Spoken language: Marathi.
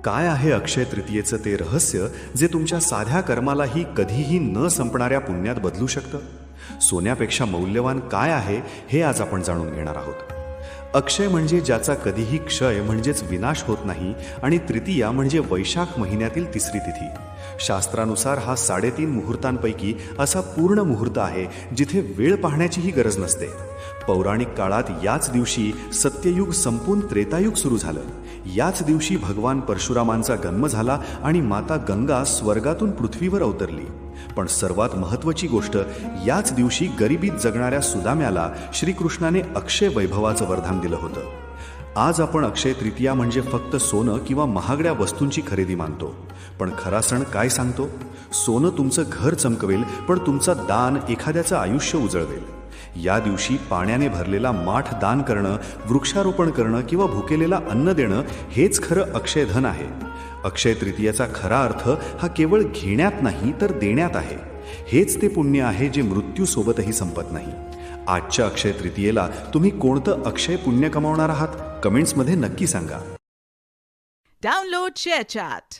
काय आहे अक्षय तृतीयेचं ते रहस्य जे तुमच्या साध्या कर्मालाही कधीही न संपणाऱ्या पुण्यात बदलू शकतं? सोन्यापेक्षा मौल्यवान काय आहे हे आज आपण जाणून घेणार आहोत. अक्षय म्हणजे ज्याचा कधीही क्षय म्हणजेच विनाश होत नाही, आणि तृतीया म्हणजे वैशाख महिन्यातील तिसरी तिथी. शास्त्रानुसार हा 3.5 मुहूर्तांपैकी असा पूर्ण मुहूर्त आहे जिथे वेळ पाहण्याचीही गरज नसते. पौराणिक काळात याच दिवशी सत्ययुग संपून त्रेतायुग सुरू झालं. याच दिवशी भगवान परशुरामांचा जन्म झाला आणि माता गंगा स्वर्गातून पृथ्वीवर अवतरली. पण सर्वात महत्त्वाची गोष्ट, याच दिवशी गरिबीत जगणाऱ्या सुदाम्याला श्रीकृष्णाने अक्षय वैभवाचं वरदान दिलं होतं. आज आपण अक्षय तृतीया म्हणजे फक्त सोनं किंवा महागड्या वस्तूंची खरेदी मानतो, पण खरा सण काय सांगतो? सोनं तुमचं घर चमकवेल, पण तुमचं दान एखाद्याचं आयुष्य उजळवेल. या दिवशी पाण्याने भरलेला माठ दान करणं, वृक्षारोपण करणं किंवा भुकेलेला अन्न देणं हेच खरं अक्षयधन आहे. अक्षय तृतीयाचा खरा अर्थ हा केवळ घेण्यात नाही तर देण्यात आहे. हेच ते पुण्य आहे जे मृत्यूसोबतही संपत नाही. आजच्या अक्षय तृतीयेला तुम्ही कोणतं अक्षय पुण्य कमावणार आहात? कमेंट्समध्ये नक्की सांगा. Download ShareChat.